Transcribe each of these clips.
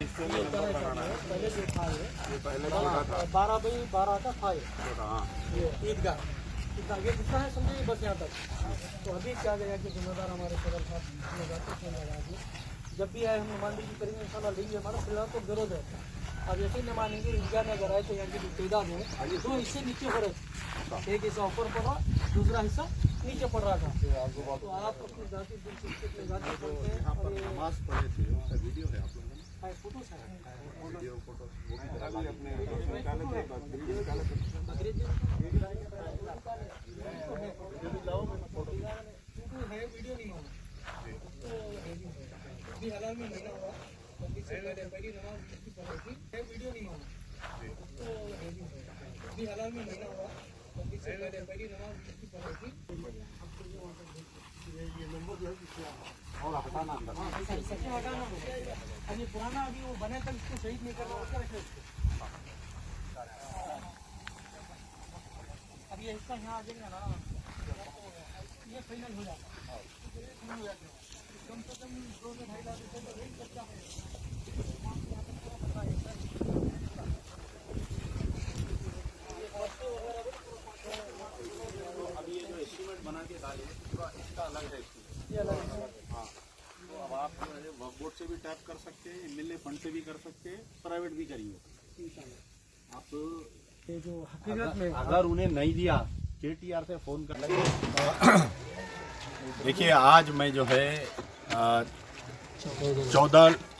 पहले जो था ये पहले छोटा था 12 बाई 12 का था ये ईदगाह ये जितना है समझिए बस यहाँ तक। तो अभी क्या गया कि जिम्मेदार हमारे सदर साहब लगाते हैं, जब भी आए हम नुमाइंदगी करेंगे इंशाल्लाह लेंगे। हमारा फिलहाल तो विरोध है, अब यकीन न मानेंगे ईदगाह में अगर आए तो यहाँ की जो तादाद है दो हिस्से नीचे हो रहे थे, एक हिस्सा ऊपर पड़ रहा, दूसरा हिस्सा नीचे पड़ रहा था। तो आप अपनी जाति दिलचस्पी में जाते यहाँ पर नमाज पढ़े थे, उसका वीडियो है आप लोगों ने? फोटो है वीडियो फोटो वो भी अपने निकाले थे, वीडियो निकाले थे। वीडियो नहीं होगा अभी हाल में महीना हुआ, पहली नमाज वीडियो नहीं होगा अभी हाल में महीना हुआ, पहली नमाज ये नंबर जो है और हटाना हटाना अभी पुराना अभी वो बने तक इसको शहीद नहीं करना उसका रखे अब ये हिस्सा यहाँ आ जाएगा ना, ये फाइनल हो जाता कम से कम 2 से 2.5 लाख रुपये तो रेट बच्चा है। अभी ये जो एस्टीमेट बना के डाले पूरा इसका अलग है एस्टीमेट। हाँ, तो अब आप जो है वर्क बोर्ड से भी टैप कर सकते हैं, एमएलए फंड से भी कर सकते हैं, प्राइवेट भी करेंगे आप। ये जो हकीकत में अगर उन्हें नहीं दिया केटीआर से फोन कर लेंगे। देखिए आज मैं जो है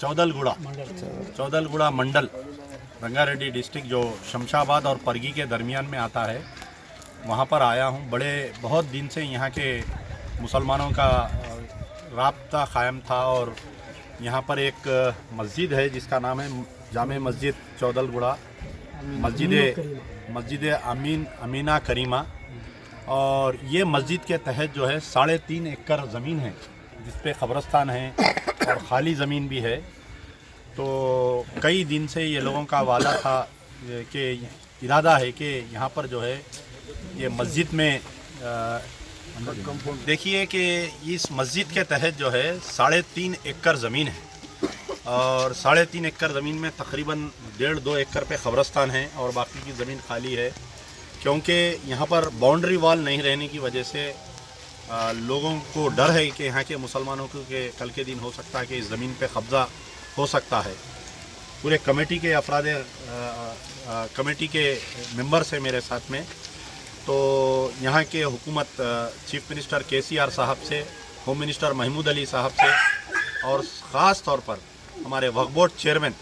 चौदलगुड़ा मंडल रंगारेड्डी डिस्ट्रिक्ट जो शमशाबाद और परगी के दरमियान में आता है, वहाँ पर आया हूँ। बहुत दिन से यहाँ के मुसलमानों का राब्ता कायम था और यहाँ पर एक मस्जिद है जिसका नाम है जामे मस्जिद चौदलगुड़ा, मस्जिद अमीना करीमा। और ये मस्जिद के तहत जो है 3.5 एकड़ ज़मीन है जिस पे कब्रस्तान है और ख़ाली ज़मीन भी है। तो कई दिन से ये लोगों का वादा था कि इरादा है कि यहाँ पर जो है ये मस्जिद में देखिए कि इस मस्जिद के तहत जो है 3.5 एकड़ ज़मीन है और 3.5 एकड़ ज़मीन में तकरीबन 1.5-2 एकड़ पे कब्रस्तान है और बाकी की ज़मीन खाली है, क्योंकि यहाँ पर बाउंड्री वॉल नहीं रहने की वजह से लोगों को डर है कि यहाँ के मुसलमानों को के कल के दिन हो सकता है कि इस ज़मीन पे कब्ज़ा हो सकता है। पूरे कमेटी के कमेटी के मेंबर्स हैं मेरे साथ में। तो यहाँ के हुकूमत चीफ मिनिस्टर केसीआर साहब से, होम मिनिस्टर महमूद अली साहब से और ख़ास तौर पर हमारे वक्फ बोर्ड चेयरमैन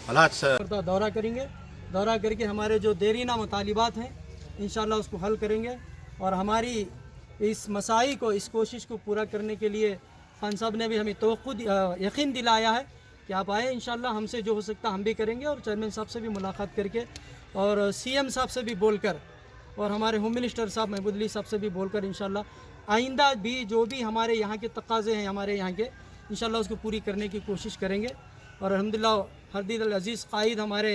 अलहाज सर दौरा करेंगे। दौरा करके हमारे जो देरीना मुतालिबात हैं इंशाल्लाह उसको हल करेंगे और हमारी इस मसाई को, इस कोशिश को पूरा करने के लिए खान साहब ने भी हमें यकीन दिलाया है कि आप आए, इंशाल्लाह हमसे जो हो सकता हम भी करेंगे। और चेयरमैन साहब से भी मुलाकात करके और सीएम साहब से भी बोलकर और हमारे होम मिनिस्टर साहब महमूद अली साहब से भी बोलकर इंशाल्लाह आइंदा भी जो भी हमारे यहाँ के तकाज़े हैं हमारे यहाँ के, इंशाल्लाह उसको पूरी करने की कोशिश करेंगे। और अल्हम्दुलिल्लाह हरदील अजीज़ कायद हमारे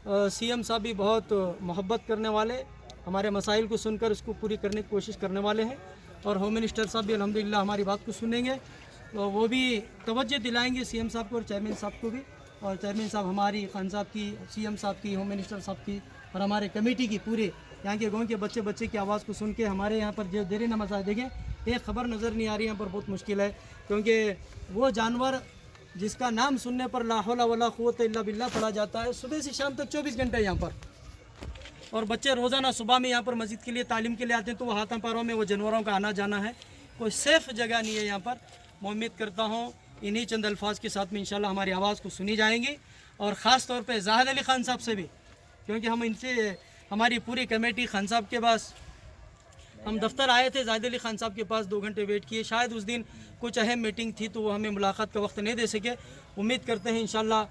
सीएम साहब भी बहुत मोहब्बत करने वाले, हमारे मसाइल को सुनकर उसको पूरी करने की कोशिश करने वाले हैं। और होम मिनिस्टर साहब भी अल्हम्दुलिल्लाह हमारी बात को सुनेंगे, तो वो भी तवज्जो दिलाएंगे सीएम साहब को और चेयरमैन साहब को भी। और चेयरमैन साहब हमारी, खान साहब की, सीएम साहब की, होम मिनिस्टर साहब की और हमारे कमेटी की, पूरे यहाँ के गाँव के बच्चे की आवाज़ को सुन के हमारे यहाँ पर जो देरी नमाज देखें, एक खबर नज़र नहीं आ रही यहाँ पर, बहुत मुश्किल है। क्योंकि वो जानवर जिसका नाम सुनने पर ला हौला वला कुव्वता इल्ला बिल्लाह पढ़ा जाता है, सुबह से शाम तक 24 घंटे यहाँ पर। और बच्चे रोज़ाना सुबह में यहाँ पर मस्जिद के लिए तालीम के लिए आते हैं, तो वो हाथों पैरों में वो जानवरों का आना जाना है, कोई सेफ़ जगह नहीं है यहाँ पर। मैं उम्मीद करता हूँ इन्हीं चंद अल्फाज के साथ में इंशाल्लाह हमारी आवाज़ को सुनी जाएंगी। और ख़ास तौर पे जाहिद अली खान साहब से भी, क्योंकि हम इनसे, हमारी पूरी कमेटी खान साहब के पास, हम दफ्तर आए थे जाहिद अली खान साहब के पास, 2 घंटे वेट किए। शायद उस दिन कुछ अहम मीटिंग थी तो वो हमें मुलाकात का वक्त नहीं दे सके। उम्मीद करते हैं इंशाल्लाह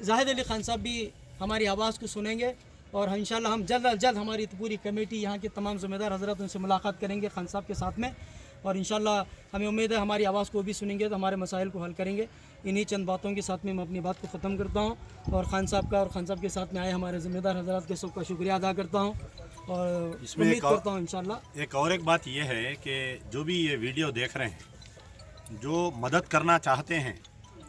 जाहिद अली खान साहब भी हमारी आवाज़ को सुनेंगे और इंशाल्लाह हम जल्द अज जल्द हमारी पूरी कमेटी, यहाँ के तमाम ज़िम्मेदार हज़रत, उनसे मुलाकात करेंगे खान साहब के साथ में। और इंशाल्लाह हमें उम्मीद है हमारी आवाज़ को भी सुनेंगे तो हमारे मसाइल को हल करेंगे। इन्हीं चंद बातों के साथ में मैं अपनी बात को ख़त्म करता हूँ और खान साहब का और खान साहब के साथ में आए हमारे ज़िम्मेदार हज़रत के सबका शुक्रिया अदा करता हूँ और उम्मीद करता हूँ इंशाल्लाह। एक बात यह है कि जो भी ये वीडियो देख रहे हैं, जो मदद करना चाहते हैं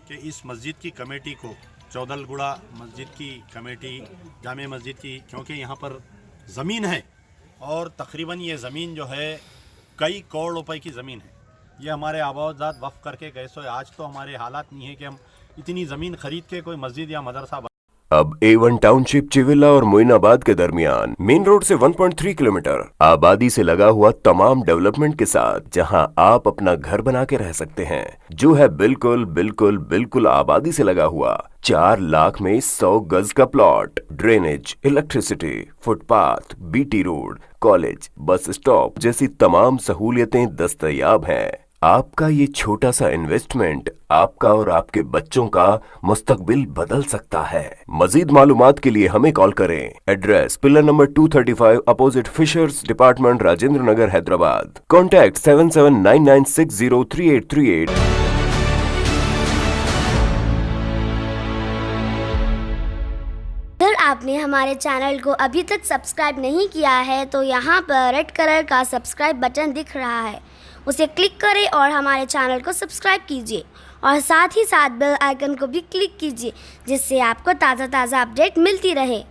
कि इस मस्जिद की कमेटी को चौदलगुड़ा मस्जिद की कमेटी, जामे मस्जिद की, क्योंकि यहाँ पर ज़मीन है और तकरीबन ये ज़मीन जो है कई करोड़ रुपए की ज़मीन है। ये हमारे आबाजात वफ़ करके गए। सो आज तो हमारे हालात नहीं है कि हम इतनी ज़मीन खरीद के कोई मस्जिद या मदरसा। अब A1 टाउनशिप चिविला और मोइनाबाद के दरमियान मेन रोड से 1.3 किलोमीटर आबादी से लगा हुआ तमाम डेवलपमेंट के साथ जहां आप अपना घर बना के रह सकते हैं, जो है बिल्कुल बिल्कुल बिल्कुल आबादी से लगा हुआ। 4 लाख में 100 गज का plot, drainage, electricity, footpath, BT road, college, bus stop जैसी तमाम सहूलियतें दस्तयाब हैं। आपका ये छोटा सा इन्वेस्टमेंट आपका और आपके बच्चों का मुस्तकबिल बदल सकता है। मजीद मालूमात के लिए हमें कॉल करें। Address pillar number 235 opposite fishers department, Rajendra Nagar, Hyderabad. Contact 7799603838। अगर आपने हमारे चैनल को अभी तक सब्सक्राइब नहीं किया है तो यहाँ पर रेड कलर का सब्सक्राइब बटन दिख रहा है, उसे क्लिक करें और हमारे चैनल को सब्सक्राइब कीजिए और साथ ही साथ बेल आइकन को भी क्लिक कीजिए, जिससे आपको ताज़ा अपडेट मिलती रहे।